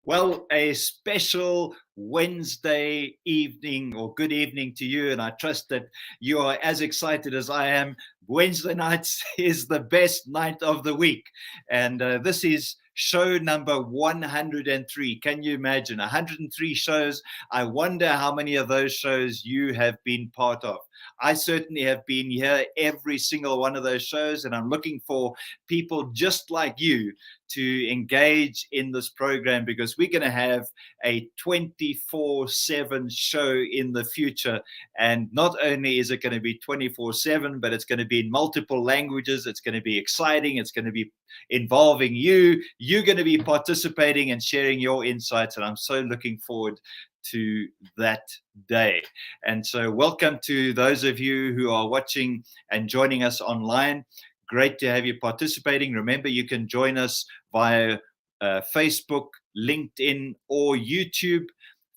Well, a special Wednesday evening or good evening to you. And I trust that you are as excited as I am. Wednesday nights is the best night of the week. And this is show number 103. Can you imagine? 103 shows. I wonder how many of those shows you have been part of. I certainly have been here every single one of those shows, and I'm looking for people just like you to engage in this program, because we're going to have a 24/7 show in the future. And not only is it going to be 24/7, but it's going to be in multiple languages. It's going to be exciting. It's going to be involving you. You're going to be participating and sharing your insights. And I'm so looking forward to that day. And so welcome to those of you who are watching and joining us online. Great to have you participating. Remember, you can join us via Facebook, LinkedIn, or YouTube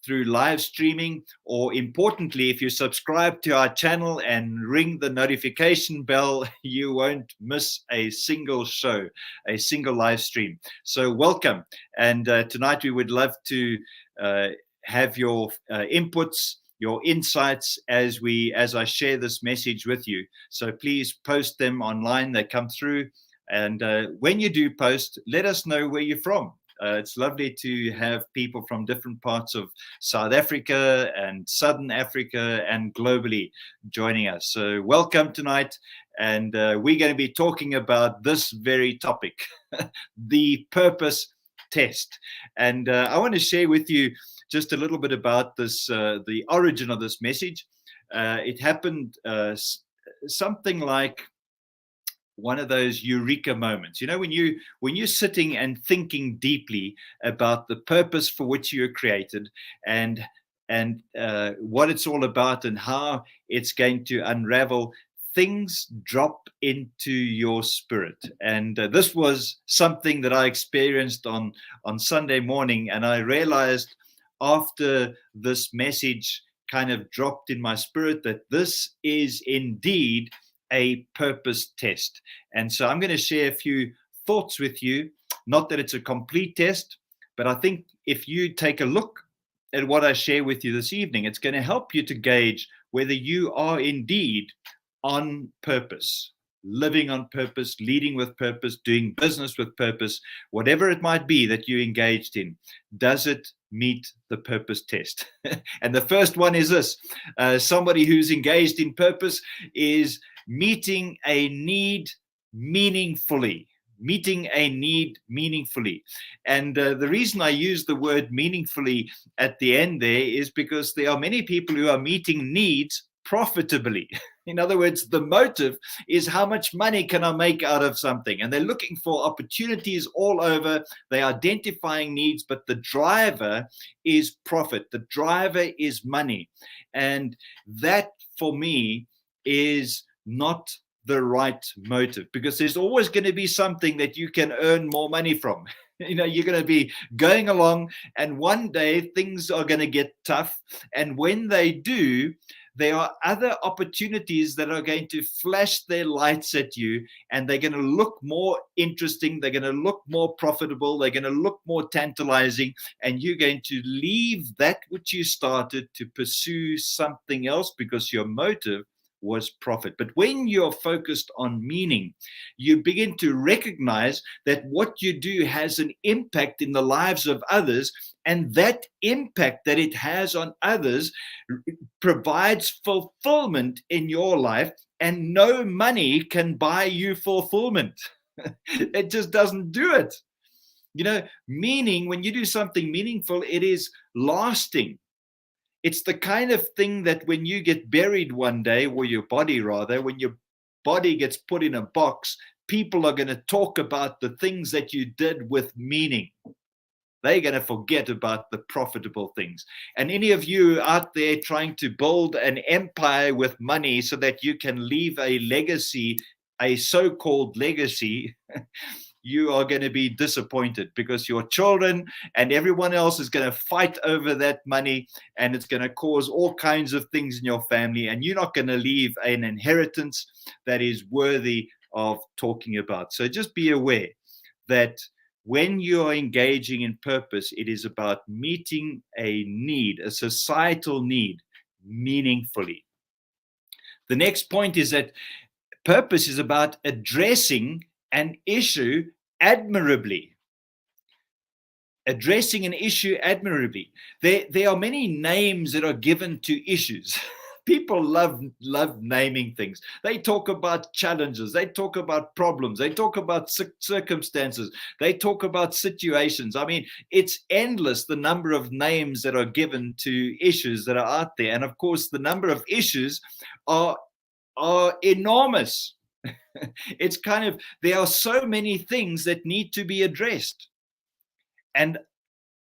through live streaming. Or importantly, if you subscribe to our channel and ring the notification bell, you won't miss a single show, a single live stream. So welcome. And tonight we would love to have your inputs, your insights as I share this message with you. So please post them online. They come through. And when you do post, let us know where you're from. It's lovely to have people from different parts of South Africa and Southern Africa and globally joining us. So welcome tonight. And we're going to be talking about this very topic, the purpose test. And I want to share with you just a little bit about this, the origin of this message. It happened something like one of those eureka moments. You know, when you're sitting and thinking deeply about the purpose for which you were created, and what it's all about and how it's going to unravel, things drop into your spirit. And this was something that I experienced on Sunday morning, and I realized after this message kind of dropped in my spirit that this is indeed a purpose test. And so I'm going to share a few thoughts with you. Not that it's a complete test, but I think if you take a look at what I share with you this evening, it's going to help you to gauge whether you are indeed on purpose, living on purpose, leading with purpose, doing business with purpose, whatever it might be that you engaged in. Does it meet the purpose test? And the first one is this. Somebody who's engaged in purpose is meeting a need meaningfully. Meeting a need meaningfully. And the reason I use the word meaningfully at the end there is because there are many people who are meeting needs profitably. In other words, the motive is how much money can I make out of something? And they're looking for opportunities all over. They're identifying needs, but the driver is profit. The driver is money. And that, for me, is not the right motive, because there's always going to be something that you can earn more money from. You know, you're going to be going along, and one day things are going to get tough. And when they do, there are other opportunities that are going to flash their lights at you, and they're going to look more interesting. They're going to look more profitable. They're going to look more tantalizing, and you're going to leave that which you started to pursue something else because your motive was profit. But when you're focused on meaning, you begin to recognize that what you do has an impact in the lives of others, and that impact that it has on others provides fulfillment in your life, and no money can buy you fulfillment. It just doesn't do it. You know, meaning, when you do something meaningful, it is lasting. It's the kind of thing that when you get buried one day, or your body rather, when your body gets put in a box, people are going to talk about the things that you did with meaning. they're going to forget about the profitable things. And any of you out there trying to build an empire with money so that you can leave a legacy, a so-called legacy, you are going to be disappointed, because your children and everyone else is going to fight over that money, and it's going to cause all kinds of things in your family, and you're not going to leave an inheritance that is worthy of talking about. So just be aware that when you are engaging in purpose, it is about meeting a need, a societal need, meaningfully. The next point is that purpose is about addressing an issue admirably. Addressing an issue admirably. There are many names that are given to issues. People love naming things. They talk about challenges. They talk about problems. They talk about circumstances. They talk about situations. I mean, it's endless, the number of names that are given to issues that are out there. And of course, the number of issues are enormous. It's kind of, there are so many things that need to be addressed. And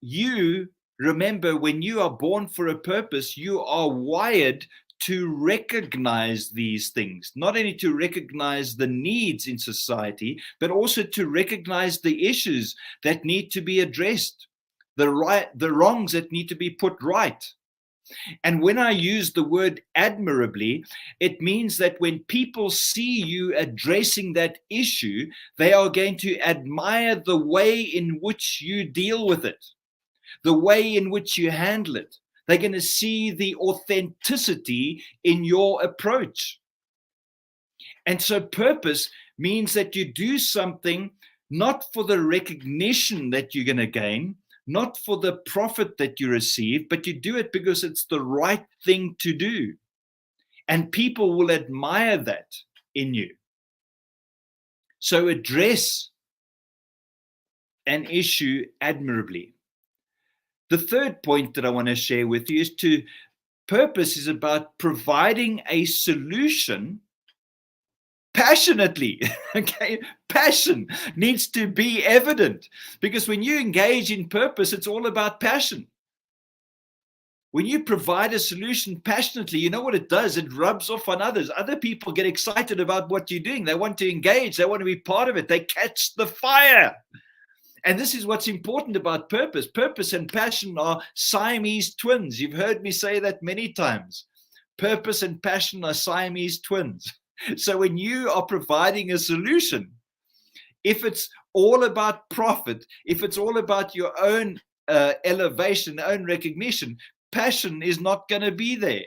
you remember, when you are born for a purpose, you are wired to recognize these things, not only to recognize the needs in society, but also to recognize the issues that need to be addressed, the wrongs that need to be put right. And when I use the word admirably, it means that when people see you addressing that issue, they are going to admire the way in which you deal with it, the way in which you handle it. They're going to see the authenticity in your approach. And so purpose means that you do something not for the recognition that you're going to gain, not for the profit that you receive, but you do it because it's the right thing to do. And people will admire that in you. So address an issue admirably. The third point that I want to share with you is purpose is about providing a solution passionately. Okay, passion needs to be evident, because when you engage in purpose, it's all about passion. When you provide a solution passionately, you know what it does? It rubs off on others. Other people get excited about what you're doing. They want to engage. They want to be part of it. They catch the fire. And this is what's important about purpose. Purpose and passion are Siamese twins. You've heard me say that many times. Purpose and passion are Siamese twins. So when you are providing a solution, if it's all about profit, if it's all about your own elevation, own recognition, passion is not going to be there.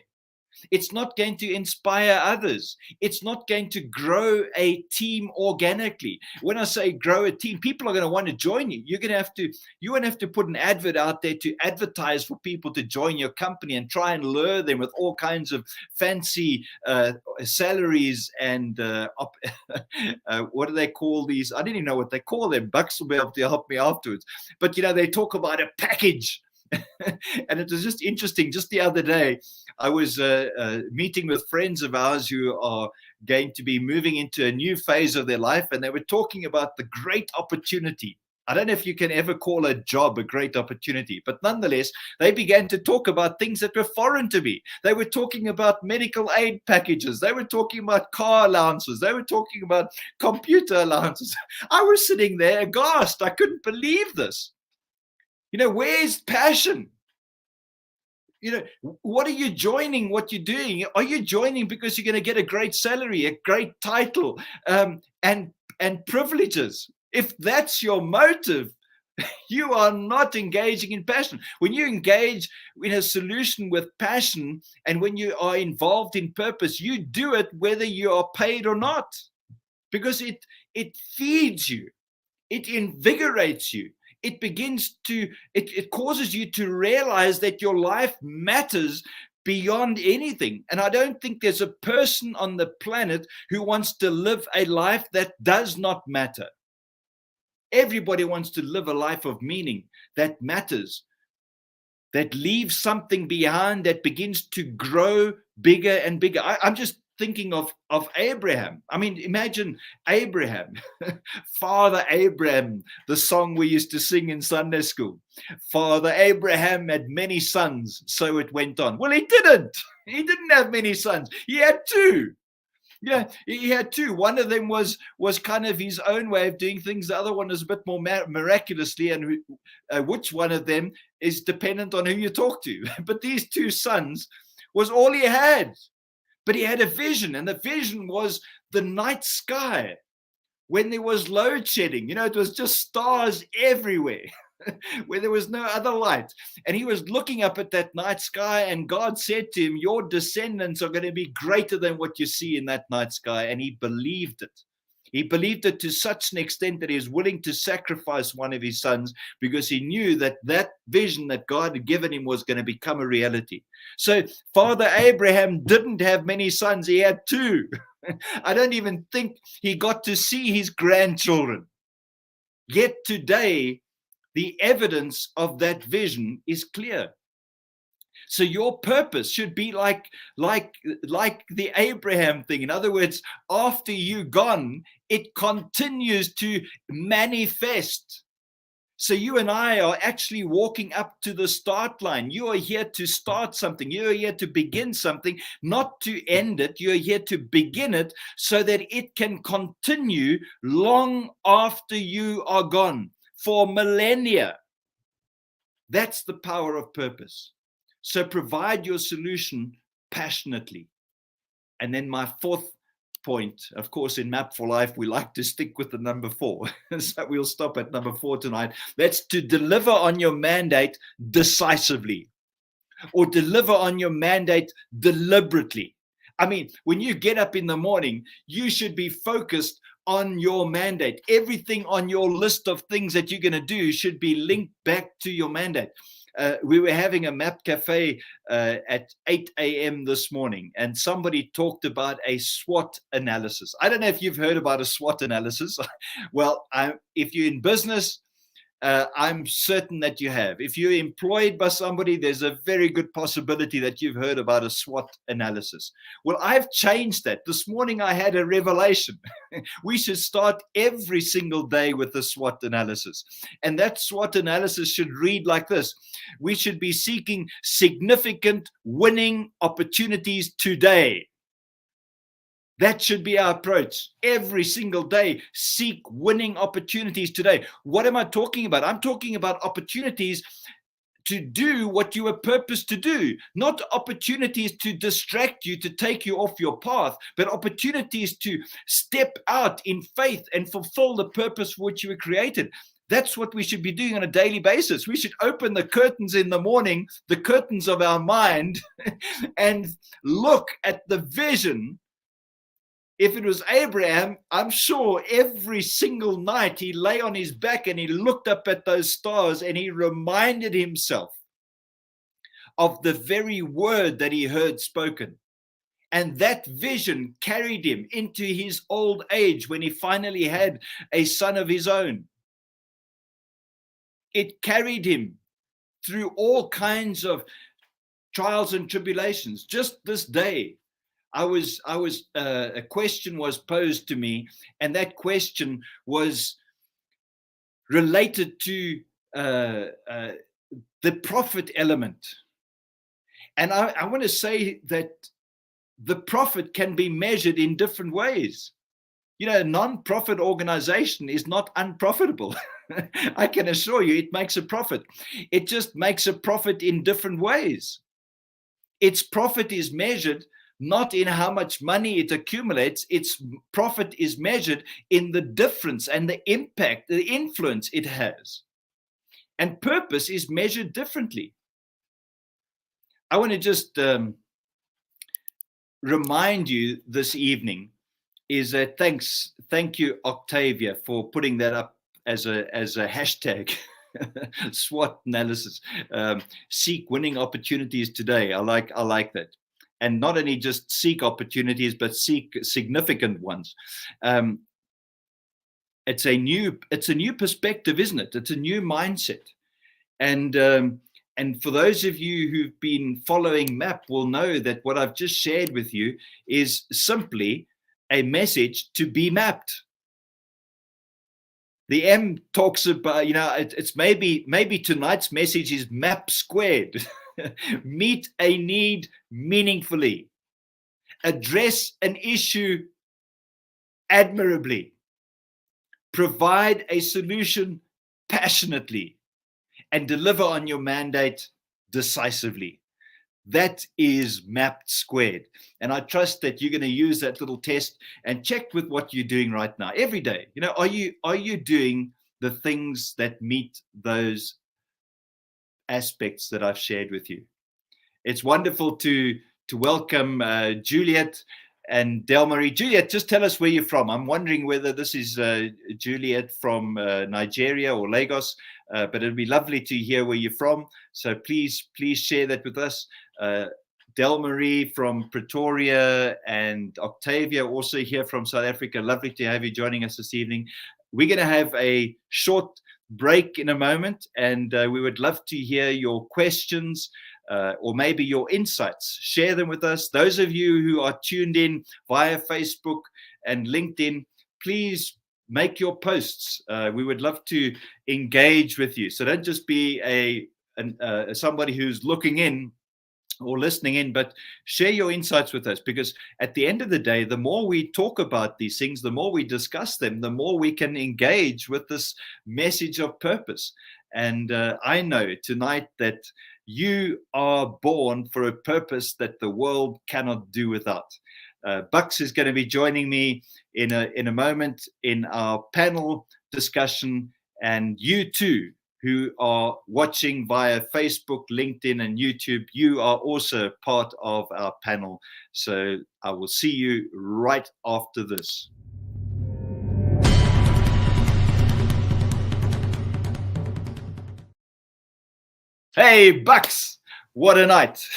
It's not going to inspire others. It's not going to grow a team organically. When I say grow a team, people are going to want to join you. You won't have to put an advert out there to advertise for people to join your company and try and lure them with all kinds of fancy salaries and what do they call these? I didn't even know what they call them. Bucks will be able to help me afterwards. But, they talk about a package. And it was just interesting. Just the other day, I was meeting with friends of ours who are going to be moving into a new phase of their life, and they were talking about the great opportunity. I don't know if you can ever call a job a great opportunity, but nonetheless, they began to talk about things that were foreign to me. They were talking about medical aid packages. They were talking about car allowances. They were talking about computer allowances. I was sitting there aghast. I couldn't believe this. Where's passion? What are you joining? What you're doing? Are you joining because you're going to get a great salary, a great title, and privileges? If that's your motive, you are not engaging in passion. When you engage in a solution with passion, and when you are involved in purpose, you do it whether you are paid or not, because it feeds you, it invigorates you. It causes you to realize that your life matters beyond anything. And I don't think there's a person on the planet who wants to live a life that does not matter. Everybody wants to live a life of meaning that matters, that leaves something behind, that begins to grow bigger and bigger. I'm just thinking of Abraham. I mean, imagine Abraham, Father Abraham, the song we used to sing in Sunday school. Father Abraham had many sons, so it went on. Well, he didn't. He didn't have many sons. He had two. Yeah, he had two. One of them was kind of his own way of doing things. The other one is a bit more miraculously, and which one of them is dependent on who you talk to. But these two sons was all he had. But he had a vision, and the vision was the night sky when there was load shedding. You know, it was just stars everywhere. Where there was no other light. And he was looking up at that night sky, and God said to him, your descendants are going to be greater than what you see in that night sky. And he believed it. He believed it to such an extent that he was willing to sacrifice one of his sons, because he knew that that vision that God had given him was going to become a reality. So Father Abraham didn't have many sons. He had two. I don't even think he got to see his grandchildren. Yet today, the evidence of that vision is clear. So your purpose should be like the Abraham thing. In other words, after you're gone, it continues to manifest. So you and I are actually walking up to the start line. You are here to start something. You are here to begin something, not to end it. You are here to begin it so that it can continue long after you are gone. For millennia. That's the power of purpose. So provide your solution passionately. And then my fourth point, of course, in Map for Life, we like to stick with the number 4. So we'll stop at number 4 tonight. That's to deliver on your mandate decisively, or deliver on your mandate deliberately. I mean, when you get up in the morning, you should be focused on your mandate. Everything on your list of things that you're going to do should be linked back to your mandate. We were having a map cafe at 8 a.m. this morning, and somebody talked about a SWOT analysis. I don't know if you've heard about a SWOT analysis. Well, if you're in business, I'm certain that you have. If you're employed by somebody, there's a very good possibility that you've heard about a SWOT analysis. Well, I've changed that. This morning I had a revelation. We should start every single day with a SWOT analysis. And that SWOT analysis should read like this. We should be seeking significant winning opportunities today. That should be our approach. Every single day, seek winning opportunities today. What am I talking about? I'm talking about opportunities to do what you were purposed to do, not opportunities to distract you, to take you off your path, but opportunities to step out in faith and fulfill the purpose for which you were created. That's what we should be doing on a daily basis. We should open the curtains in the morning, the curtains of our mind, and look at the vision. If it was Abraham, I'm sure every single night he lay on his back and he looked up at those stars and he reminded himself of the very word that he heard spoken. And that vision carried him into his old age when he finally had a son of his own. It carried him through all kinds of trials and tribulations. Just this day, a question was posed to me, and that question was related to the profit element. And I want to say that the profit can be measured in different ways. You know, a non-profit organization is not unprofitable. I can assure you it makes a profit. It just makes a profit in different ways. Its profit is measured not in how much money it accumulates. Its profit is measured in the difference and the impact, the influence it has. And purpose is measured differently. I want to just remind you this evening is that thank you, Octavia, for putting that up as a hashtag. SWOT analysis. Seek winning opportunities today. I like that. And not only just seek opportunities, but seek significant ones. It's a new perspective, isn't it? It's a new mindset. And And for those of you who've been following MAP will know that what I've just shared with you is simply a message to be mapped. The M talks about, it's maybe tonight's message is MAP squared. Meet a need meaningfully. Address an issue admirably. Provide a solution passionately. And deliver on your mandate decisively. That is mapped squared. And I trust that you're going to use that little test and check with what you're doing right now every day. Are you doing the things that meet those aspects that I've shared with you? It's wonderful to welcome Juliet and Delmarie. Juliet, just tell us where you're from. I'm wondering whether this is Juliet from Nigeria or Lagos, but it'd be lovely to hear where you're from. So please share that with us. Delmarie from Pretoria and Octavia also here from South Africa. Lovely to have you joining us this evening. We're going to have a short break in a moment, and we would love to hear your questions. Or maybe your insights. Share them with us. Those of you who are tuned in via Facebook and LinkedIn, please make your posts. We would love to engage with you. So don't just be somebody who's looking in or listening in, but share your insights with us, because at the end of the day, the more we talk about these things, the more we discuss them, the more we can engage with this message of purpose. And I know tonight that you are born for a purpose that the world cannot do without. Bucks is going to be joining me in a moment in our panel discussion, and you too, who are watching via Facebook, LinkedIn, and YouTube, you are also part of our panel. So I will see you right after this. Hey, Bucks, what a night.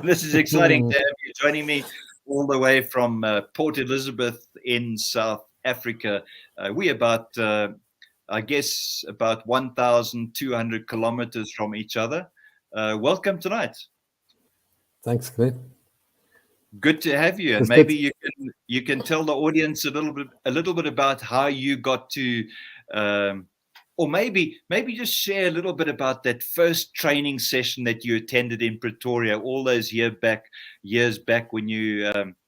This is exciting to have you joining me all the way from Port Elizabeth in South Africa. We about, I guess, about 1,200 kilometers from each other. Welcome tonight. Thanks, Glen. Good to have you. And maybe you can tell the audience a little bit about how you got to or maybe just share a little bit about that first training session that you attended in Pretoria all those years back when you,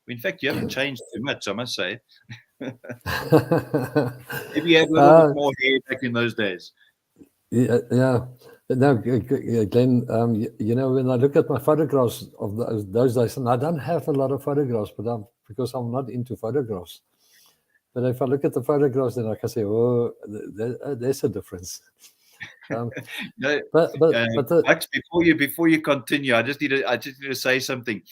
in fact, you haven't changed too much, I must say. Maybe you had a little bit more hair back in those days. Yeah. No, Glen, when I look at my photographs of those days, and I don't have a lot of photographs, because I'm not into photographs. But if I look at the photographs, then I can say, oh, there's a difference. But before you continue, I just need to say something.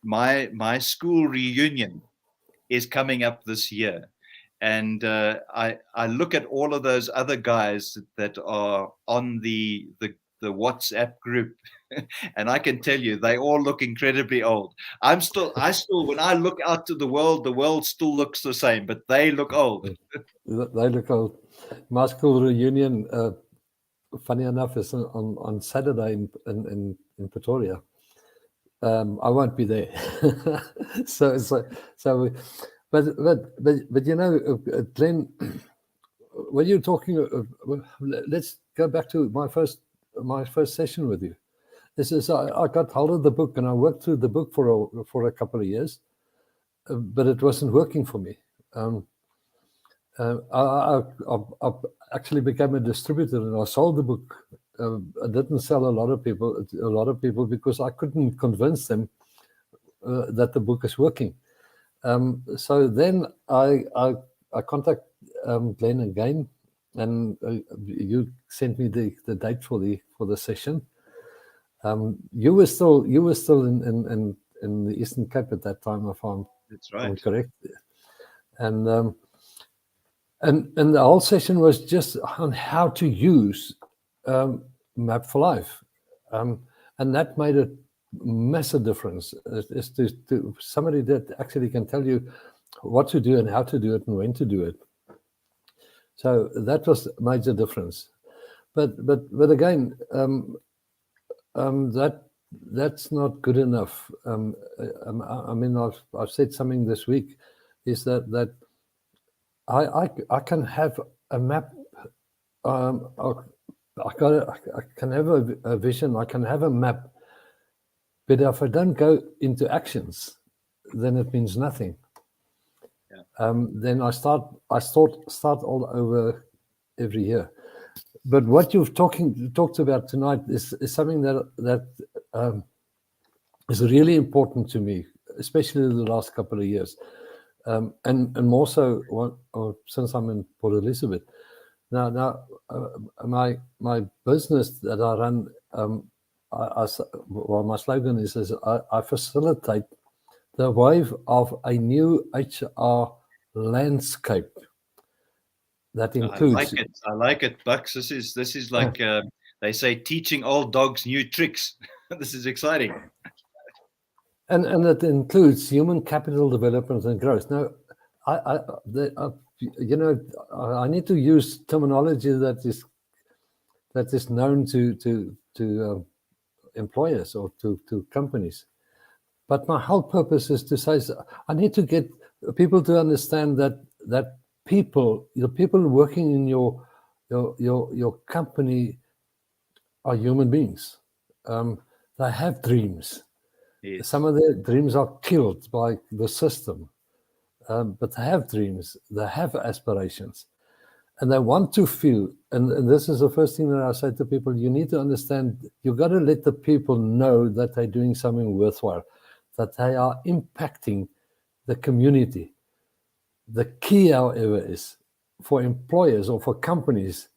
My school reunion is coming up this year, and I look at all of those other guys that are on the WhatsApp group, and I can tell you they all look incredibly old. I still when I look out to the world still looks the same, but they look old. They look old. My school reunion, funny enough, is on Saturday in Pretoria. I won't be there. But Glen, when you're talking, let's go back to my first session with you. This is I got hold of the book, and I worked through the book for a couple of years, but it wasn't working for me. I actually became a distributor, and I sold the book. I didn't sell a lot of people because I couldn't convince them that the book is working. So then I contact Glen again, and you sent me the date for the session. You were still in the Eastern Cape at that time, if I'm correct. And the whole session was just on how to use Map for Life, and that made a massive difference. Is to somebody that actually can tell you what to do and how to do it and when to do it. So that was a major difference. But again, that's not good enough. I mean, I've said something this week, is that I can have a map. I can have a vision. I can have a map, but if I don't go into actions, then it means nothing. Yeah. Then I start all over every year. But what you've talked about tonight is something that is really important to me, especially the last couple of years, and more so since I'm in Port Elizabeth. Now, my business that I run, my slogan is I facilitate the wave of a new HR landscape that includes. I like it, Bucks. This is like they say, teaching old dogs new tricks. This is exciting. And it includes human capital development and growth. Now, I need to use terminology that is known to employers or to companies. But my whole purpose is to say, I need to get people to understand that the people working in your company are human beings. They have dreams. Yes. Some of their dreams are killed by the system, but they have dreams. They have aspirations, and they want to feel. And this is the first thing that I say to people: you need to understand. You got to let the people know that they're doing something worthwhile, that they are impacting the community. The key, however, is for employers or for companies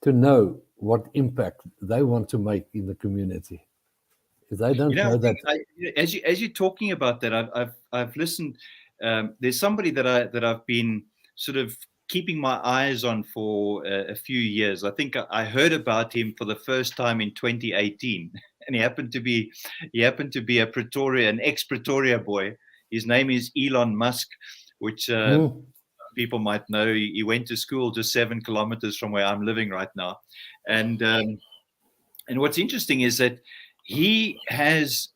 to know what impact they want to make in the community. If they don't know that, as you're talking about that, I've listened. There's somebody that I've been sort of keeping my eyes on for a few years. I think I heard about him for the first time in 2018, and he happened to be an ex-Pretoria boy. His name is Elon Musk, which people might know. He went to school just 7 kilometers from where I'm living right now, and what's interesting is that he has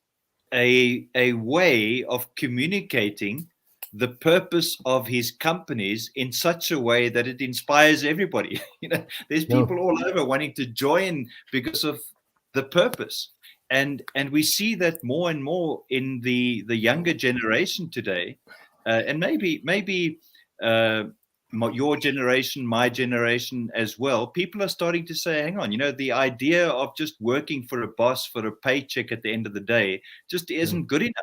a way of communicating the purpose of his companies in such a way that it inspires everybody. There's people all over wanting to join because of the purpose, and we see that more and more in the younger generation today, and maybe your generation, my generation as well. People are starting to say, hang on, the idea of just working for a boss for a paycheck at the end of the day just isn't good enough.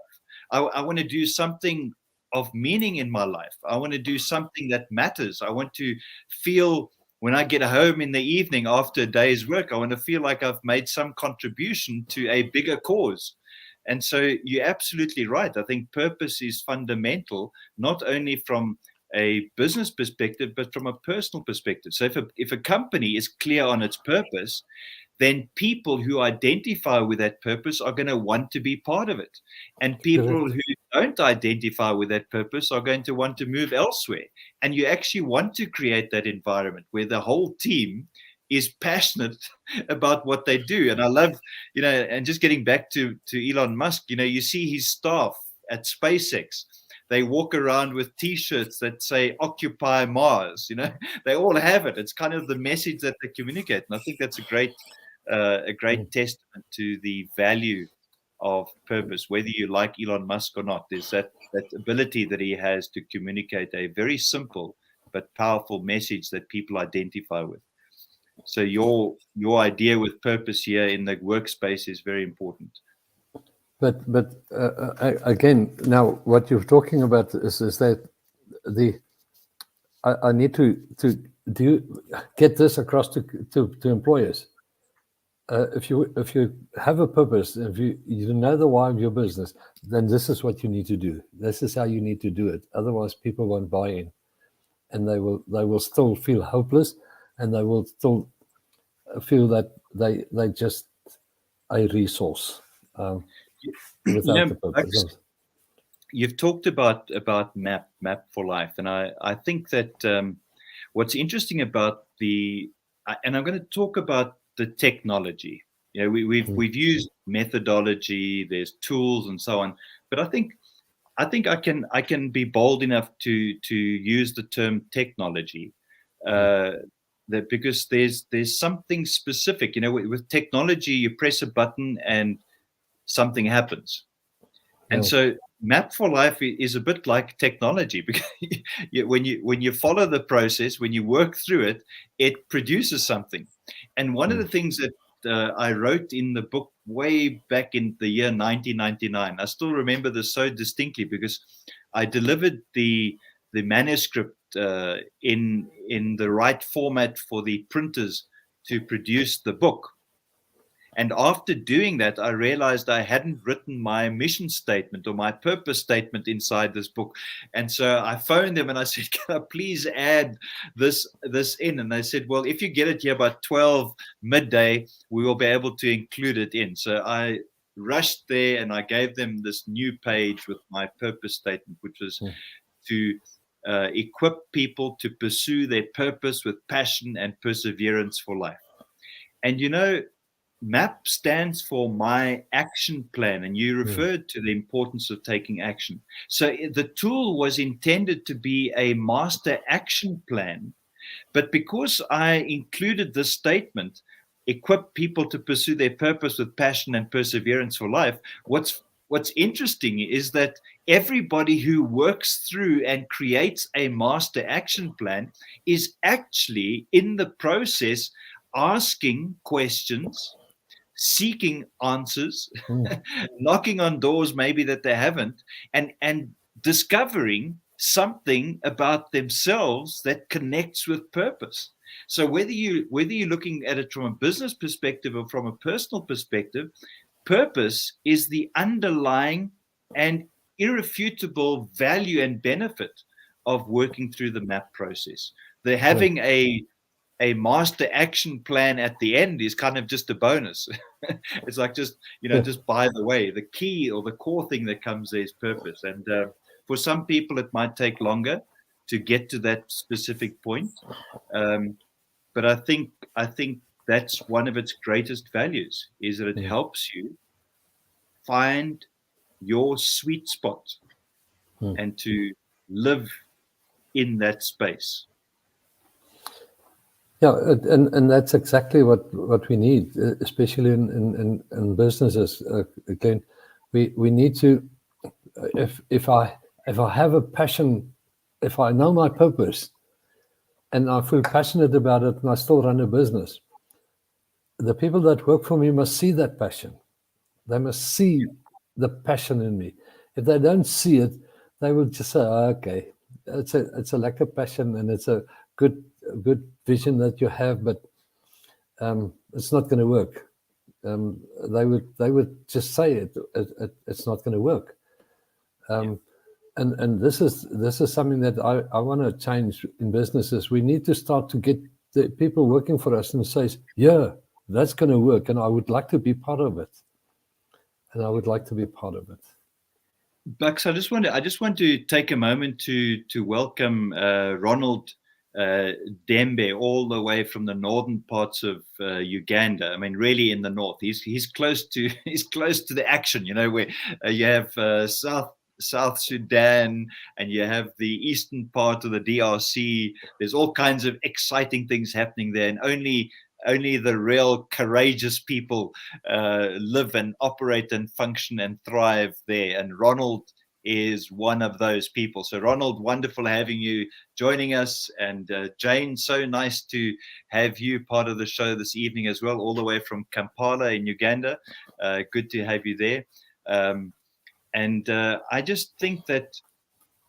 I want to do something of meaning in my life. I want to do something that matters. I want to feel, when I get home in the evening after a day's work, I want to feel like I've made some contribution to a bigger cause. And so you're absolutely right. I think purpose is fundamental, not only from a business perspective, but from a personal perspective. So if a company is clear on its purpose, then people who identify with that purpose are going to want to be part of it. And people who don't identify with that purpose are going to want to move elsewhere. And you actually want to create that environment where the whole team is passionate about what they do. And I love, and just getting back to Elon Musk, you see his staff at SpaceX. They walk around with T-shirts that say "Occupy Mars." They all have it. It's kind of the message that they communicate, and I think that's a great testament to the value of purpose. Whether you like Elon Musk or not, there's that ability that he has to communicate a very simple but powerful message that people identify with. So your idea with purpose here in the workspace is very important. But again, now what you're talking about is that I need to get this across to employers. If you have a purpose, if you know the why of your business, then this is what you need to do. This is how you need to do it. Otherwise, people won't buy in, and they will still feel hopeless, and they will still feel that they just a resource. Without the purpose. You've talked about map for life, and I think that what's interesting about and I'm going to talk about the technology. You know, we've used methodology, there's tools and so on, but I think I can be bold enough to use the term technology, that because there's something specific. You know, with technology, you press a button and something happens. And so Map for Life is a bit like technology, because when you follow the process, when you work through it, it produces something. And one of the things that I wrote in the book way back in the year 1999, I still remember this so distinctly, because I delivered the manuscript in the right format for the printers to produce the book. And after doing that, I realized I hadn't written my mission statement or my purpose statement inside this book. And so I phoned them and I said, can I please add this in? And they said, well, if you get it here by 12 midday, we will be able to include it in. So I rushed there and I gave them this new page with my purpose statement, which was to equip people to pursue their purpose with passion and perseverance for life. And you know, MAP stands for My Action Plan, and you referred to the importance of taking action. So the tool was intended to be a master action plan, but because I included this statement, equip people to pursue their purpose with passion and perseverance for life, what's interesting is that everybody who works through and creates a master action plan is actually in the process asking questions, seeking answers, knocking on doors maybe that they haven't, and discovering something about themselves that connects with purpose. So whether you're looking at it from a business perspective or from a personal perspective, purpose is the underlying and irrefutable value and benefit of working through the MAP process. They're having a master action plan at the end is kind of just a bonus. It's like just by the way, the key or the core thing that comes there is purpose. And for some people, it might take longer to get to that specific point. But I think that's one of its greatest values, is that it helps you find your sweet spot and to live in that space. Yeah, and that's exactly what we need, especially in businesses. Glen, we need to, if I have a passion, if I know my purpose, and I feel passionate about it, and I still run a business, the people that work for me must see that passion. They must see the passion in me. If they don't see it, they will just say, oh, "Okay, it's a lack of passion, and it's a good vision that you have, but it's not going to work." They would just say it's not going to work. And this is something that I want to change in businesses. We need to start to get the people working for us and say, "Yeah, that's going to work, and I would like to be part of it." Bucks, I just want to take a moment to welcome Ronald Dembe, all the way from the northern parts of Uganda. I mean, really in the north. He's close to the action. You know, where you have South Sudan and you have the eastern part of the DRC. There's all kinds of exciting things happening there, and only the real courageous people live and operate and function and thrive there. And Ronald is one of those people. So Ronald, wonderful having you joining us. And Jane, so nice to have you part of the show this evening as well, all the way from Kampala in Uganda. Good to have you there. And I just think that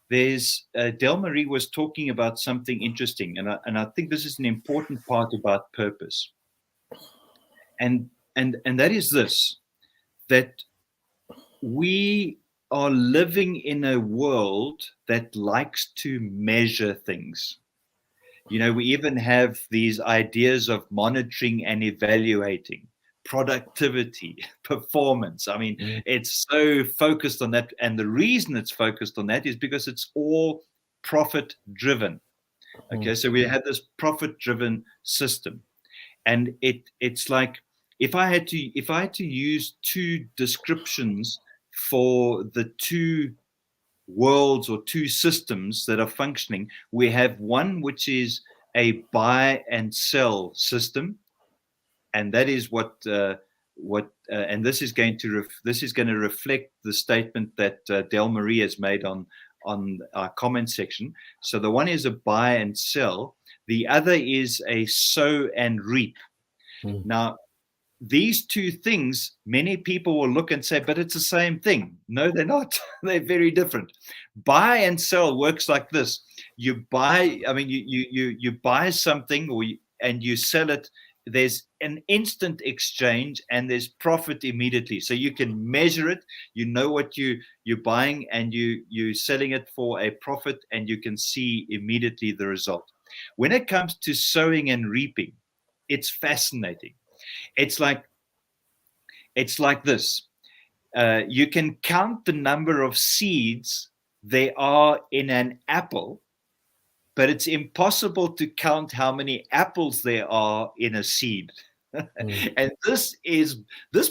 there's Delmarie was talking about something interesting, and I think this is an important part about purpose. And that is this, that we are living in a world that likes to measure things. You know, we even have these ideas of monitoring and evaluating productivity, performance. I mean, it's so focused on that. And the reason it's focused on that is because it's all profit driven. Okay, so we have this profit driven system. And it's like, if I had to use two descriptions for the two worlds or two systems that are functioning, we have one which is a buy and sell system, and that is and this is going to reflect the statement that Del Marie has made on our comment section. So the one is a buy and sell, the other is a sow and reap. Now, these two things, many people will look and say, but it's the same thing. No, they're not. They're very different. Buy and sell works like this. You buy, you buy something and you sell it. There's an instant exchange and there's profit immediately. So you can measure it. You know what you're buying, and you're selling it for a profit, and you can see immediately the result. When it comes to sowing and reaping, it's fascinating. It's like this. You can count the number of seeds there are in an apple, but it's impossible to count how many apples there are in a seed. And this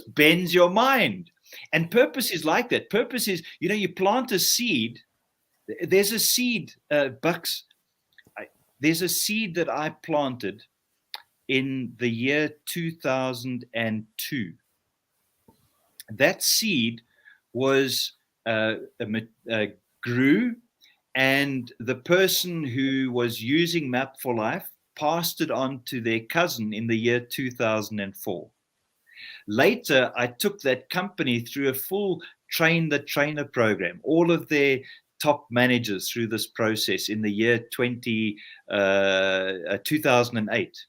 bends your mind. And purpose is like that. Purpose is, you plant a seed. There's a seed, Bucks. There's a seed that I planted in the year 2002. That seed was grew, and the person who was using Map for Life passed it on to their cousin in the year 2004. Later, I took that company through a full train the trainer program, all of their top managers through this process in the year 2008.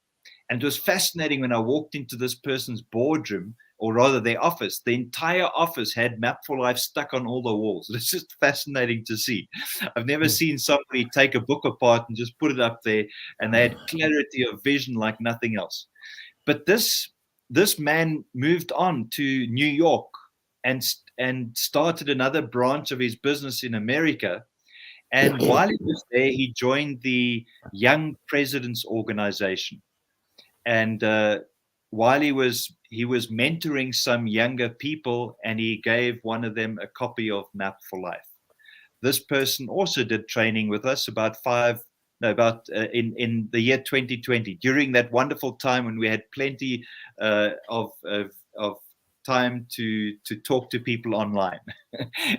And it was fascinating when I walked into this person's boardroom, or rather their office. The entire office had Map for Life stuck on all the walls. It's just fascinating to see. I've never seen somebody take a book apart and just put it up there, and they had clarity of vision like nothing else. But this man moved on to New York and started another branch of his business in America. And while he was there, he joined the Young Presidents Organization. And while he was mentoring some younger people, and he gave one of them a copy of Map for Life. This person also did training with us in the year 2020, during that wonderful time when we had plenty of time to talk to people online.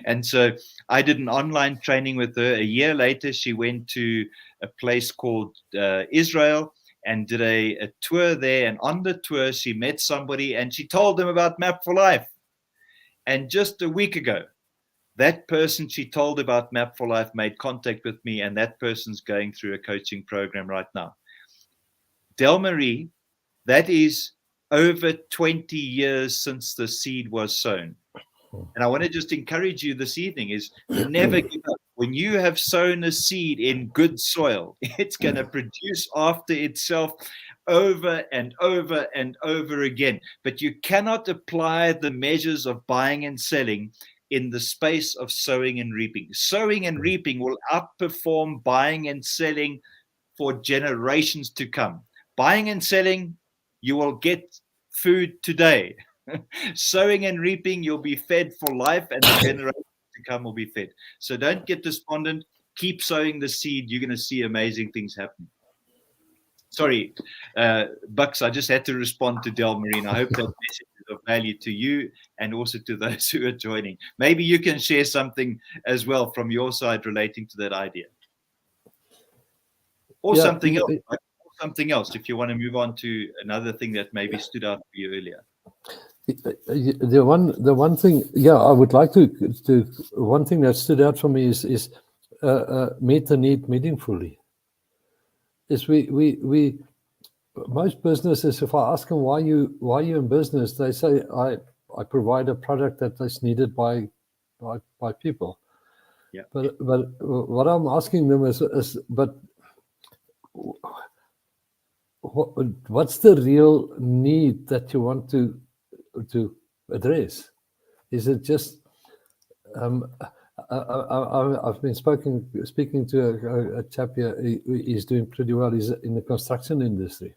And so I did an online training with her. A year later, she went to a place called Israel and did a tour there. And on the tour, she met somebody and she told them about Map for Life. And just a week ago, that person she told about Map for Life made contact with me, and that person's going through a coaching program right now. Del Marie, that is over 20 years since the seed was sown. And I want to just encourage you this evening is never give up. When you have sown a seed in good soil, it's going to produce after itself over and over and over again. But you cannot apply the measures of buying and selling in the space of sowing and reaping. Sowing and reaping will outperform buying and selling for generations to come. Buying and selling, you will get food today. Sowing and reaping, you'll be fed for life, and the generations to come will be fed. So don't get despondent. Keep sowing the seed. You're going to see amazing things happen. Sorry, Bucks, I just had to respond to Del Marie. I hope that message is of value to you and also to those who are joining. Maybe you can share something as well from your side relating to that idea. Or something else. Or something else, if you want to move on to another thing that maybe stood out for you earlier. The one thing, I would like to one thing that stood out for me is meet the need meaningfully. Is we most businesses, if I ask them why you in business, they say I provide a product that is needed by people. Yeah. But what I'm asking them is but what's the real need that you want to address? Is it just I've been speaking to a chap here. He's doing pretty well. He's in the construction industry.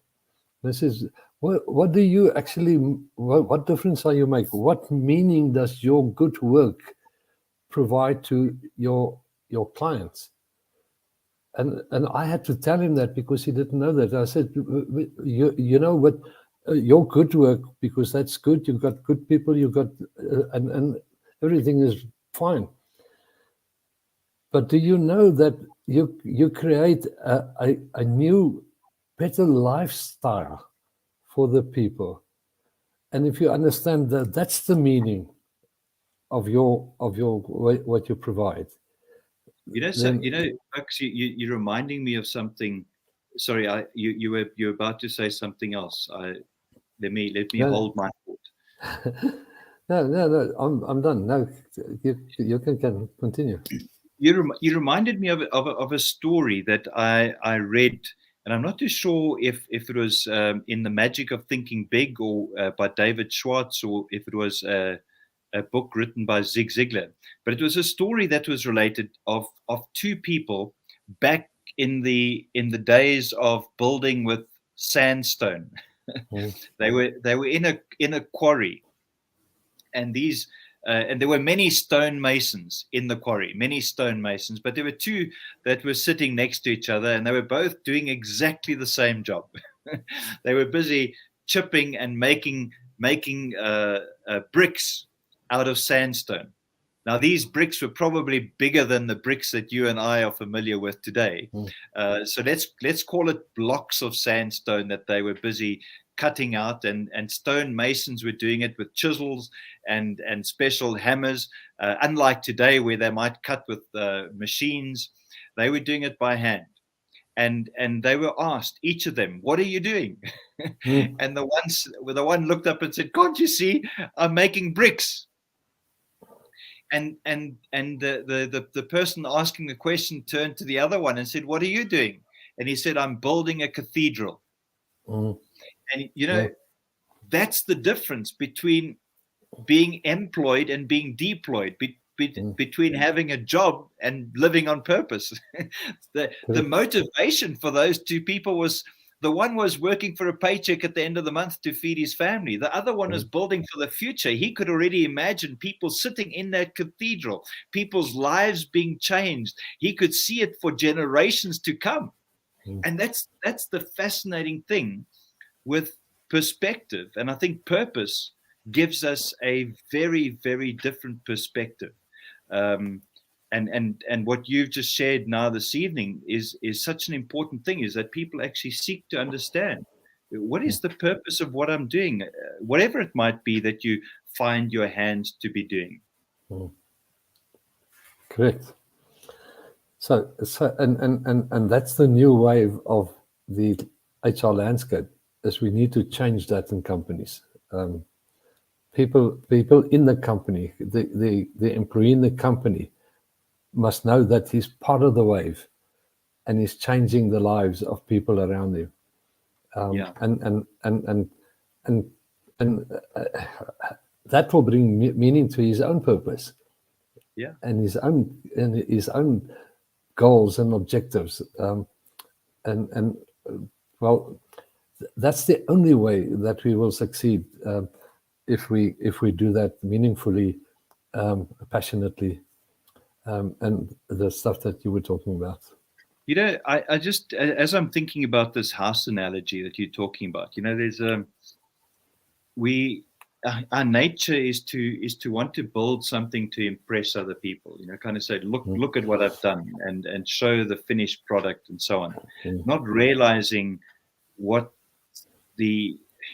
This is what do you actually, what difference are you making? What meaning does your good work provide to your clients? And I had to tell him that because he didn't know that. I said, you know what, your good work, because that's good. You've got good people. You've got and everything is fine. But do you know that you create a new, better lifestyle for the people? And if you understand that, that's the meaning of your what you provide. Folks, you're reminding me of something. Sorry, you're about to say something else. Let me hold my thought. No, I'm done. No, you can continue. You reminded me of a story that I read, and I'm not too sure if it was in The Magic of Thinking Big or by David Schwartz, or if it was a book written by Zig Ziglar. But it was a story that was related of two people back in the days of building with sandstone. They were in a quarry, and these and there were many stonemasons in the quarry, many stonemasons, but there were two that were sitting next to each other, and they were both doing exactly the same job. They were busy chipping and making bricks out of sandstone. Now, these bricks were probably bigger than the bricks that you and I are familiar with today. So let's call it blocks of sandstone that they were busy cutting out, and stone masons were doing it with chisels and special hammers. Unlike today, where they might cut with machines, they were doing it by hand. And they were asked, each of them, "What are you doing?" And the one looked up and said, "Can't you see? I'm making bricks." And the person asking the question turned to the other one and said, "What are you doing?" And he said, "I'm building a cathedral." And that's the difference between being employed and being deployed, between having a job and living on purpose. The motivation for those two people was, the one was working for a paycheck at the end of the month to feed his family. The other one was building for the future. He could already imagine people sitting in that cathedral, people's lives being changed. He could see it for generations to come. And that's the fascinating thing with perspective. And I think purpose gives us a very, very different perspective. And what you've just shared now this evening is such an important thing, is that people actually seek to understand, what is the purpose of what I'm doing, whatever it might be that you find your hands to be doing. Correct. So and that's the new wave of the HR landscape, is we need to change that in companies. People in the company, the employee in the company, must know that he's part of the wave, and he's changing the lives of people around him. And that will bring meaning to his own purpose. And his own goals and objectives. Well, that's the only way that we will succeed, if we do that meaningfully, passionately, and the stuff that you were talking about. I just, as I'm thinking about this house analogy that you're talking about, there's our nature is to want to build something to impress other people, kind of say, look at what I've done, and show the finished product and so on, not realizing what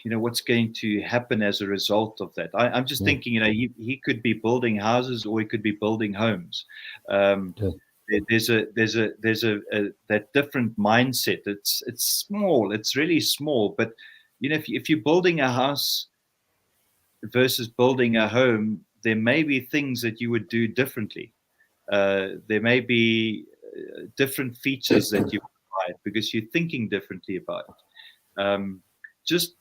what's going to happen as a result of that. I'm just thinking, he could be building houses, or he could be building homes. There's that different mindset. It's small. It's really small. But if you're building a house versus building a home, there may be things that you would do differently. There may be different features that you provide because you're thinking differently about it. Just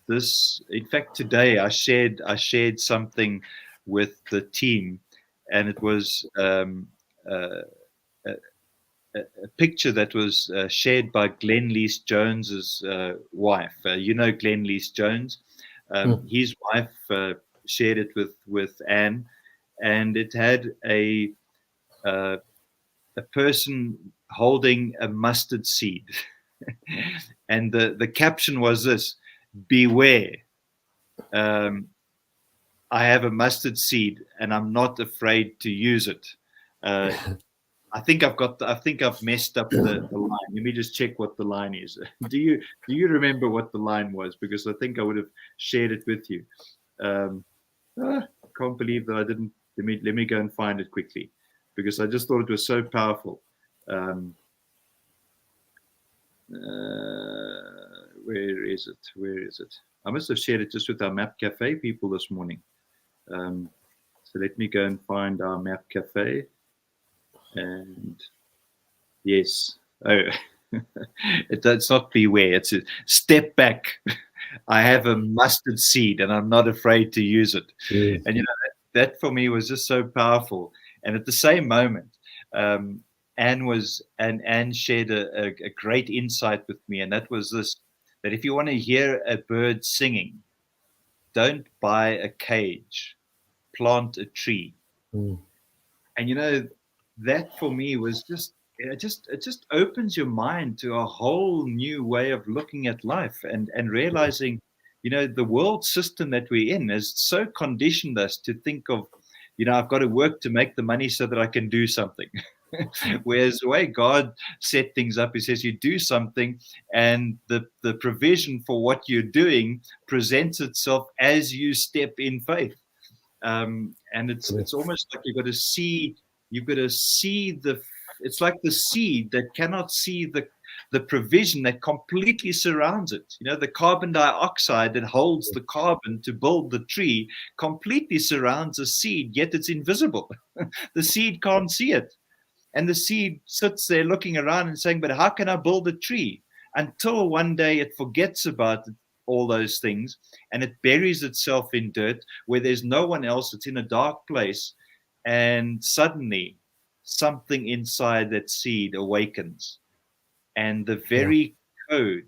this. In fact, today I shared something with the team, and it was a picture that was shared by Glen Jones's wife. You know Glen Jones. His wife shared it with Anne, and it had a person holding a mustard seed, and the caption was this: "Beware. I have a mustard seed, and I'm not afraid to use it." I think I've messed up the line. Let me just check what the line is. Do you remember what the line was? Because I think I would have shared it with you. Can't believe that I didn't. Let me go and find it quickly, because I just thought it was so powerful. Where is it? Where is it? I must have shared it just with our Map Cafe people this morning. So let me go and find our Map Cafe. And yes, oh, it's not beware. It's a step back. I have a mustard seed, and I'm not afraid to use it. Yes. And you know that for me was just so powerful. And at the same moment, Anne shared a great insight with me, and that was this: that if you want to hear a bird singing, don't buy a cage, plant a tree. And you know, that for me was it just opens your mind to a whole new way of looking at life, and realizing, you know, the world system that we're in has so conditioned us to think of, you know, I've got to work to make the money so that I can do something. Whereas the way God set things up, he says you do something, and the provision for what you're doing presents itself as you step in faith. And it's almost like you've got to see it's like the seed that cannot see the provision that completely surrounds it. You know, the carbon dioxide that holds the carbon to build the tree completely surrounds the seed, yet it's invisible. The seed can't see it. And the seed sits there looking around and saying, but how can I build a tree? Until one day it forgets about all those things, and it buries itself in dirt where there's no one else. It's in a dark place, and suddenly something inside that seed awakens, and the very code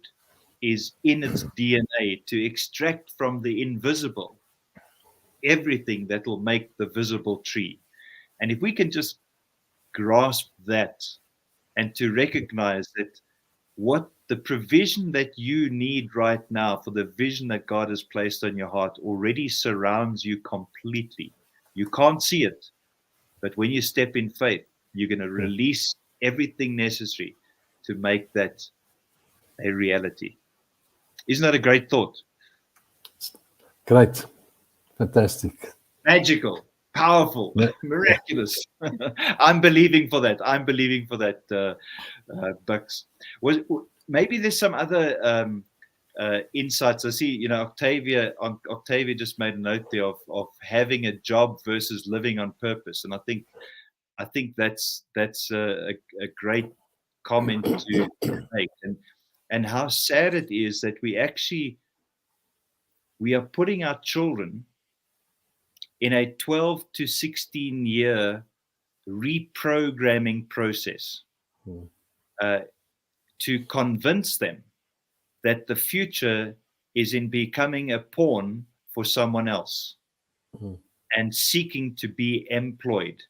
is in its DNA to extract from the invisible everything that will make the visible tree. And if we can just grasp that, and to recognize that what the provision that you need right now for the vision that God has placed on your heart already surrounds you completely. You can't see it, but when you step in faith, you're going to release everything necessary to make that a reality. Isn't that a great thought? Great. Fantastic. Magical, powerful, miraculous. I'm believing for that. I'm believing for that, Bucks. Maybe there's some other insights. I see, you know, Octavia just made a note there of having a job versus living on purpose, and I think that's a great comment to make, and how sad it is that we are putting our children in a 12 to 16 year reprogramming process to convince them that the future is in becoming a pawn for someone else and seeking to be employed,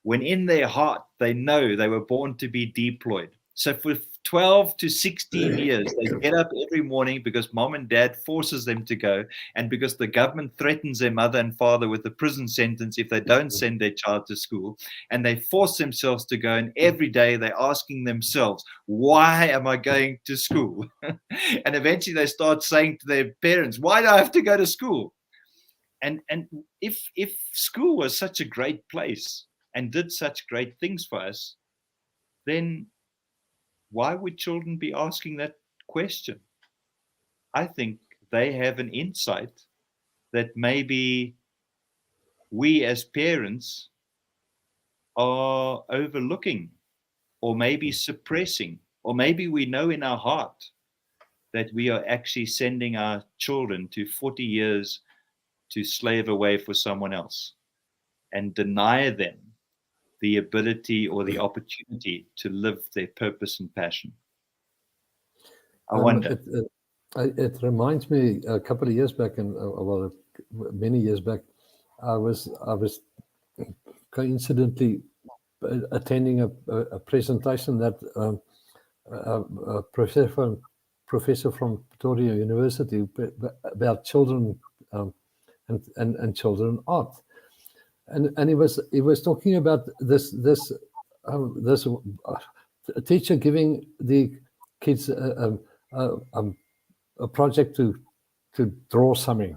when in their heart they know they were born to be deployed. So for 12 to 16 years, they get up every morning because mom and dad forces them to go, and because the government threatens their mother and father with a prison sentence if they don't send their child to school, and they force themselves to go, and every day they're asking themselves, why am I going to school? And eventually they start saying to their parents, why do I have to go to school? And if school was such a great place and did such great things for us, then why would children be asking that question? I think they have an insight that maybe we as parents are overlooking, or maybe suppressing, or maybe we know in our heart that we are actually sending our children to 40 years to slave away for someone else, and deny them the ability or the opportunity to live their purpose and passion? I wonder. It reminds me, a couple of years back, and well, many years back, I was coincidentally attending a presentation that a professor from Pretoria University about children and children art, and he was talking about this a teacher giving the kids a project to draw something,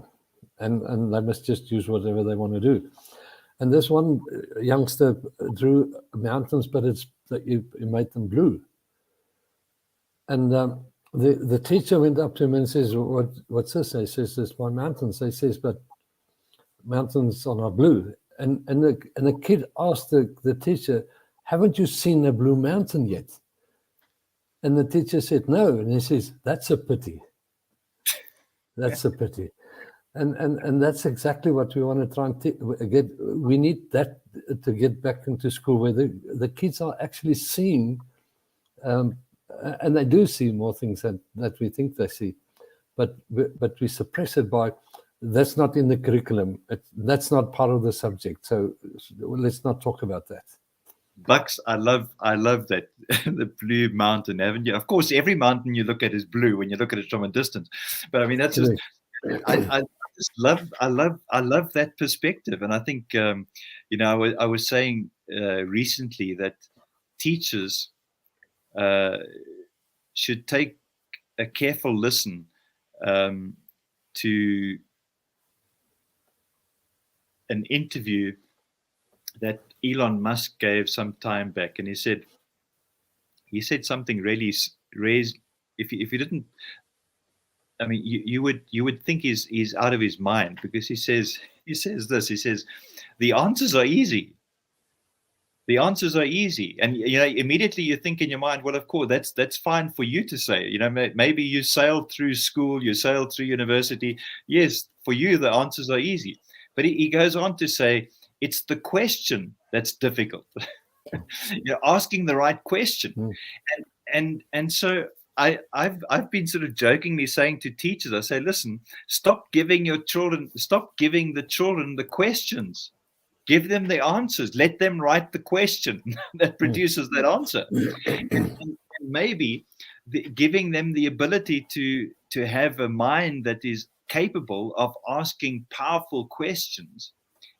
and they must just use whatever they want to do. And this one youngster drew mountains, but you made them blue. And the teacher went up to him and says, "What's this?" He says, "It's my mountains." He says, "But mountains are not blue." And the kid asked the teacher, "Haven't you seen a blue mountain yet?" And the teacher said, "No." And he says, "That's a pity. That's a pity." And that's exactly what we want to try and get. We need that to get back into school, where the kids are actually seeing, and they do see more things that we think they see, but we suppress it by, that's not in the curriculum. That's not part of the subject. So let's not talk about that. Bucks, I love that. The blue mountain, haven't you? Of course, every mountain you look at is blue when you look at it from a distance. But I mean, that's just, I just love that perspective. And I think, I was saying recently that teachers should take a careful listen to an interview that Elon Musk gave some time back, and he said something really raised. If you didn't, I mean, you would think he's out of his mind, because he says this. He says, the answers are easy. The answers are easy, and immediately you think in your mind, well, of course, that's fine for you to say. Maybe you sailed through school, you sailed through university. Yes, for you the answers are easy. But he goes on to say, it's the question that's difficult. Asking the right question. And so I've been sort of jokingly saying to teachers, I say, listen, stop giving the children the questions. Give them the answers. Let them write the question that produces that answer. And maybe giving them the ability to have a mind that is capable of asking powerful questions,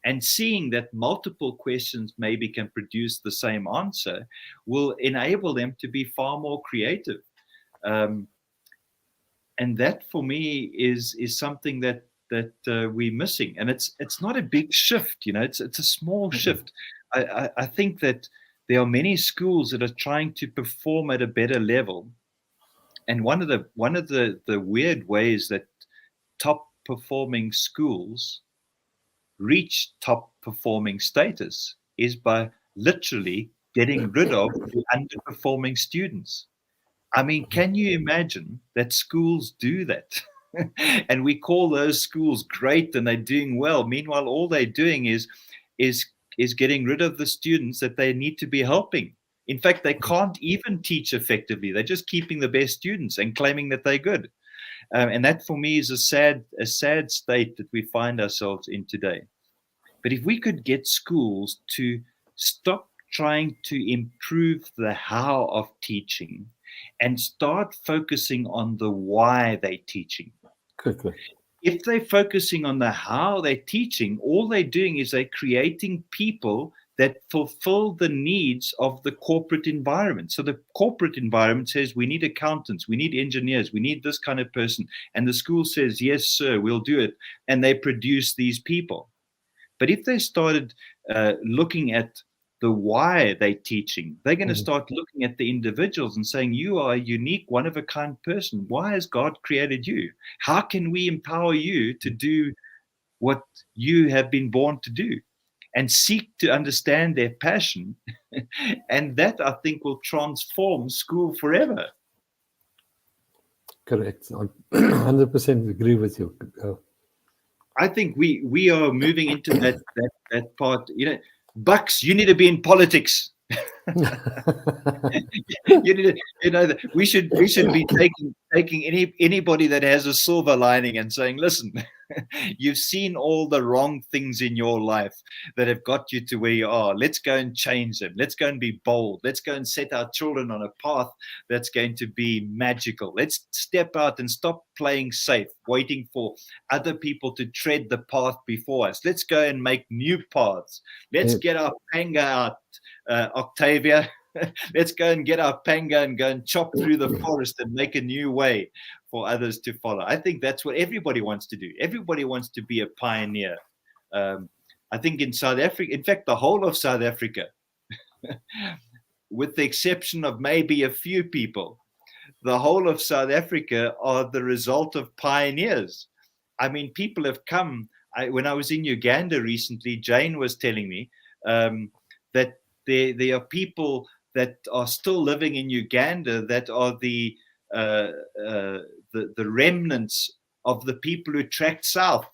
and seeing that multiple questions maybe can produce the same answer, will enable them to be far more creative. And that, for me, is something that we're missing. And it's not a big shift, it's a small shift. I think that there are many schools that are trying to perform at a better level. And one of the weird ways that top performing schools reach top performing status is by literally getting rid of the underperforming students. I mean, can you imagine that schools do that? And we call those schools great and they're doing well. Meanwhile, all they're doing is getting rid of the students that they need to be helping. In fact, they can't even teach effectively. They're just keeping the best students and claiming that they're good. And that, for me, is a sad state that we find ourselves in today. But if we could get schools to stop trying to improve the how of teaching and start focusing on the why they're teaching. Quickly. If they're focusing on the how they're teaching, all they're doing is they're creating people that fulfill the needs of the corporate environment. So the corporate environment says, we need accountants, we need engineers, we need this kind of person. And the school says, yes, sir, we'll do it. And they produce these people. But if they started looking at the why they're teaching, they're going to start looking at the individuals and saying, you are a unique, one-of-a-kind person. Why has God created you? How can we empower you to do what you have been born to do? And seek to understand their passion. And that, I think, will transform school forever. Correct. I 100% agree with you. I think we are moving into that part. Bucks, you need to be in politics. We should be taking anybody that has a silver lining and saying, listen, you've seen all the wrong things in your life that have got you to where you are. Let's go and change them. Let's go and be bold. Let's go and set our children on a path that's going to be magical. Let's step out and stop playing safe, waiting for other people to tread the path before us. Let's go and make new paths. Let's get our panga out, Octavia. Let's go and get our panga and go and chop through the forest and make a new way for others to follow. I think that's what everybody wants to do. Everybody wants to be a pioneer. I think in South Africa, in fact, the whole of South Africa, with the exception of maybe a few people, the whole of South Africa are the result of pioneers. I mean, people have come. When I was in Uganda recently, Jane was telling me that there are people that are still living in Uganda that are the remnants of the people who trekked south.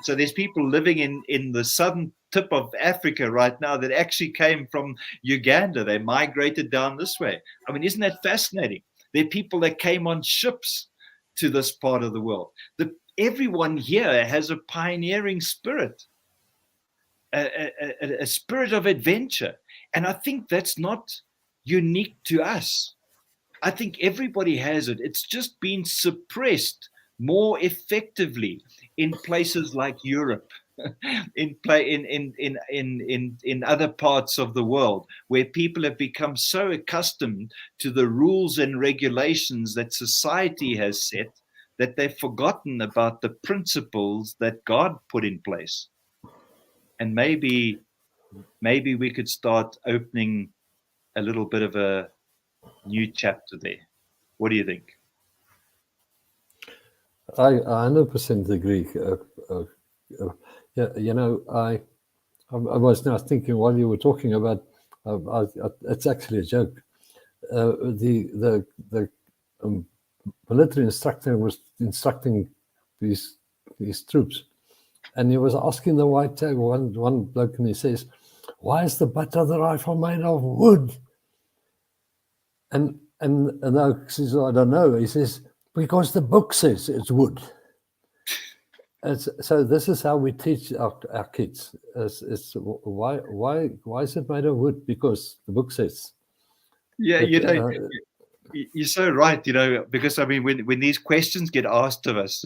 So there's people living in the southern tip of Africa right now that actually came from Uganda. They migrated down this way. I mean, isn't that fascinating? There are people that came on ships to this part of the world. Everyone here has a pioneering spirit, a spirit of adventure. And I think that's not unique to us. I think everybody has it. It's just been suppressed more effectively in places like Europe, in other parts of the world, where people have become so accustomed to the rules and regulations that society has set that they've forgotten about the principles that God put in place. And maybe we could start opening a little bit of a new chapter there. What do you think? I 100% agree. I was now thinking while you were talking about, it's actually a joke. The military instructor was instructing these troops, and he was asking the white tag, one bloke, and he says, "Why is the butt of the rifle made of wood?" And the says, "I don't know." He says, "Because the book says it's wood." So this is how we teach our kids. It's why is it made of wood? Because the book says. Yeah, you're so right. Because I mean, when these questions get asked of us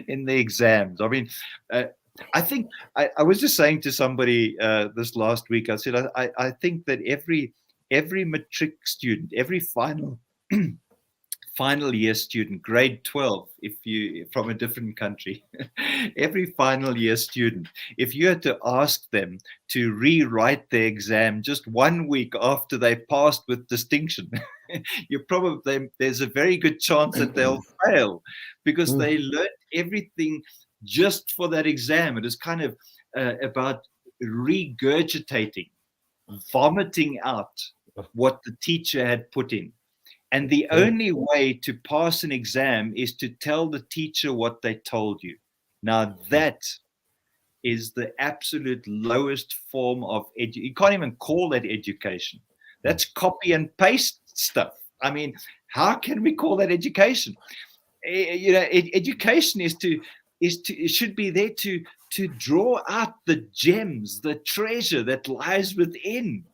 in the exams, I mean, I think I was just saying to somebody this last week. I said I think that every matric student, every final year student, grade 12, if you from a different country, every final year student, if you had to ask them to rewrite their exam just 1 week after they passed with distinction, there's a very good chance that they'll fail, because they learned everything just for that exam. It is kind of about regurgitating, vomiting out what the teacher had put in. And the only way to pass an exam is to tell the teacher what they told you. Now, that is the absolute lowest form of education. You can't even call that education. That's copy and paste stuff. I mean, how can we call that education? Education it should be there to draw out the gems, the treasure that lies within.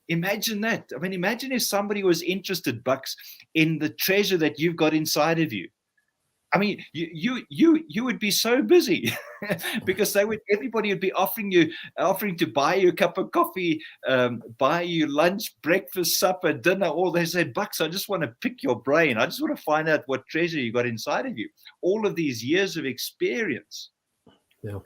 Imagine that. I mean, imagine if somebody was interested, Bucks, in the treasure that you've got inside of you. I mean, you would be so busy because everybody would be offering to buy you a cup of coffee, buy you lunch, breakfast, supper, dinner. Or they say, Bucks, I just want to pick your brain. I just want to find out what treasure you got inside of you. All of these years of experience. Yeah,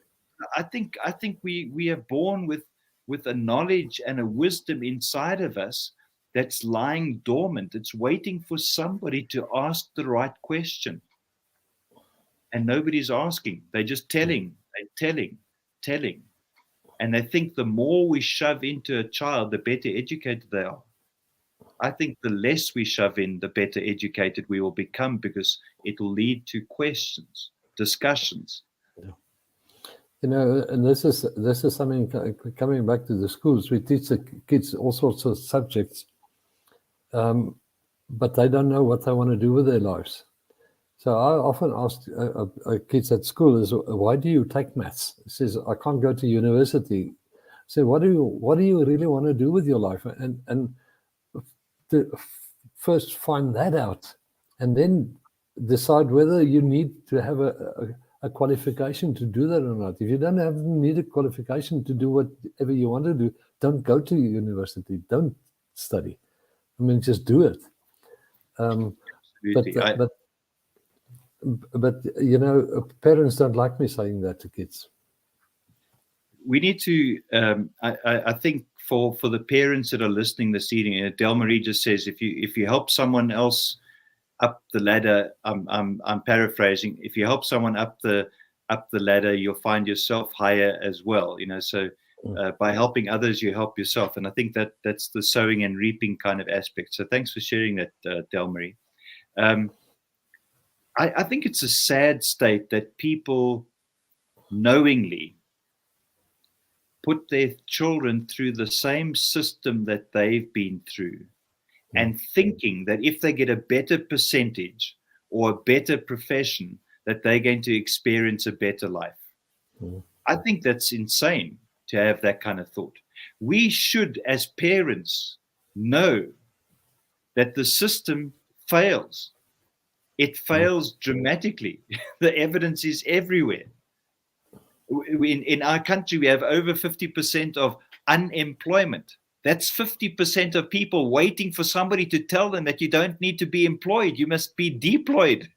I think we are born with a knowledge and a wisdom inside of us that's lying dormant. It's waiting for somebody to ask the right question. And nobody's asking. They're just telling. And they think the more we shove into a child, the better educated they are. I think the less we shove in, the better educated we will become, because it will lead to questions, discussions. You know, and this is something coming back to the schools. We teach the kids all sorts of subjects, but they don't know what they want to do with their lives. So I often ask kids at school is, why do you take maths? It says, I can't go to university. So what do you really want to do with your life? And to first find that out, and then decide whether you need to have a qualification to do that or not. If you don't need a qualification to do whatever you want to do, don't go to university. Don't study. I mean, just do it. But you know, parents don't like me saying that to kids. We need to. I think for the parents that are listening this evening, Del Marie just says, if you help someone else up the ladder, I'm paraphrasing. If you help someone up the ladder, you'll find yourself higher as well. You know, so by helping others, you help yourself, and I think that's the sowing and reaping kind of aspect. So thanks for sharing that, Del Marie. I think it's a sad state that people knowingly put their children through the same system that they've been through, and thinking that if they get a better percentage or a better profession, that they're going to experience a better life. I think that's insane to have that kind of thought. We should, as parents, know that the system fails. It fails dramatically. The evidence is everywhere. In our country, we have over 50% of unemployment. That's 50% of people waiting for somebody to tell them that you don't need to be employed. You must be deployed.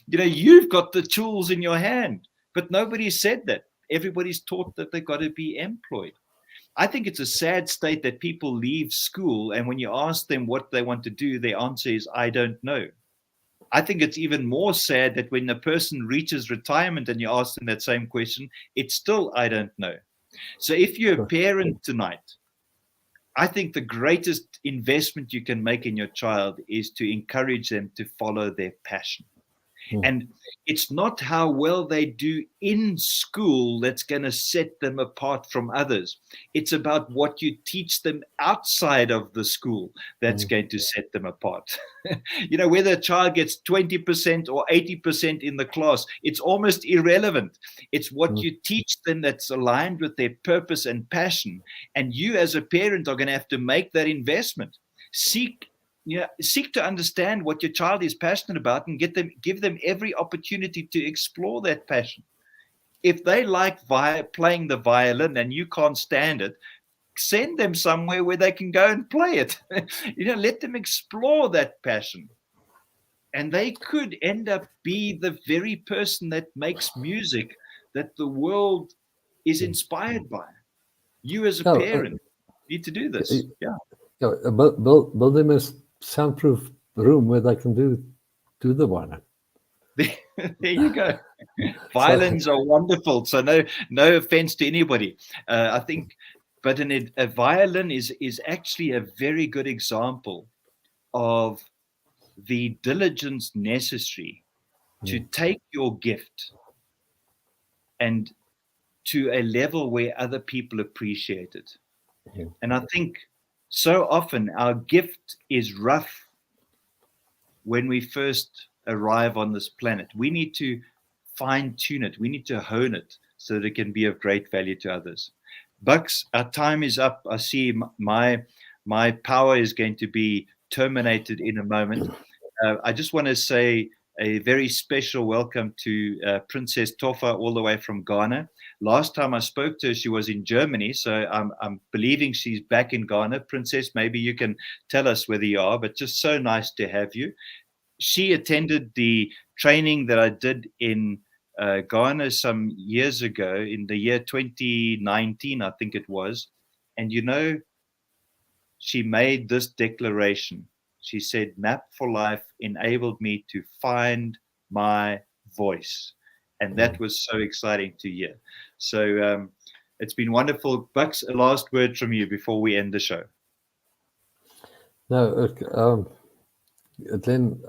You know, you've got the tools in your hand, but nobody said that. Everybody's taught that they've got to be employed. I think it's a sad state that people leave school, and when you ask them what they want to do, their answer is, I don't know. I think it's even more sad that when a person reaches retirement and you ask them that same question, it's still, I don't know. So if you're a parent tonight, I think the greatest investment you can make in your child is to encourage them to follow their passion. And it's not how well they do in school that's going to set them apart from others. It's about what you teach them outside of the school that's going to set them apart. You know, whether a child gets 20% or 80% in the class, it's almost irrelevant. It's what you teach them that's aligned with their purpose and passion. And you as a parent are going to have to make that investment. Seek to understand what your child is passionate about and give them every opportunity to explore that passion. If they like playing the violin and you can't stand it, send them somewhere where they can go and play it. You know, let them explore that passion. And they could end up be the very person that makes music that the world is inspired by. You as a parent need to do this. Build them a soundproof room where they can do the violin. There you go. Violins are wonderful. So no offense to anybody. I think, but a violin is actually a very good example of the diligence necessary to take your gift and to a level where other people appreciate it. And I think so often our gift is rough when we first arrive on this planet. We need to fine-tune it. We need to hone it so that it can be of great value to others. Bucks, our time is up. I see my power is going to be terminated in a moment. I just want to say a very special welcome to Princess Tofa all the way from Ghana. Last time I spoke to her, she was in Germany, so I'm believing she's back in Ghana. Princess, maybe you can tell us whether you are, but just so nice to have you. She attended the training that I did in Ghana some years ago, in the year 2019, I think it was. And you know, she made this declaration. She said, Map for Life enabled me to find my voice. And that was so exciting to hear. So it's been wonderful. Bucks, a last word from you before we end the show. No, Glen,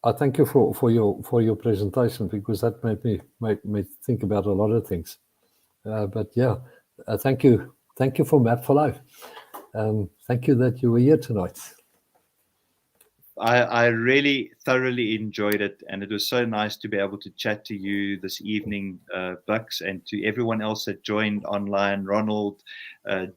I thank you for your presentation, because that made me think about a lot of things. But yeah, thank you. Thank you for Map for Life. Thank you that you were here tonight. I really thoroughly enjoyed it, and it was so nice to be able to chat to you this evening, Bucks, and to everyone else that joined online, Ronald,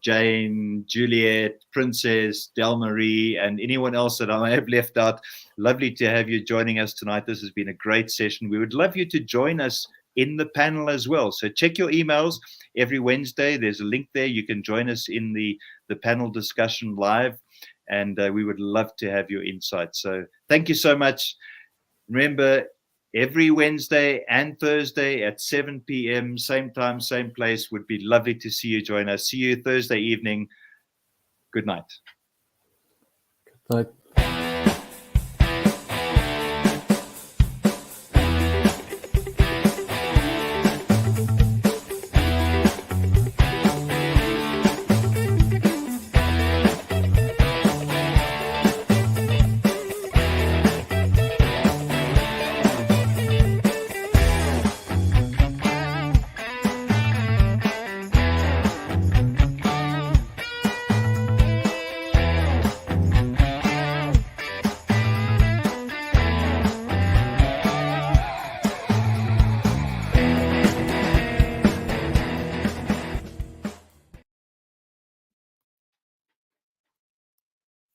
Jane, Juliet, Princess, Del Marie, and anyone else that I have left out. Lovely to have you joining us tonight. This has been a great session. We would love you to join us in the panel as well. So check your emails every Wednesday. There's a link there. You can join us in the panel discussion live. And we would love to have your insights. So thank you so much. Remember, every Wednesday and Thursday at 7 p.m., same time, same place. Would be lovely to see you join us. See you Thursday evening. Good night. Good night.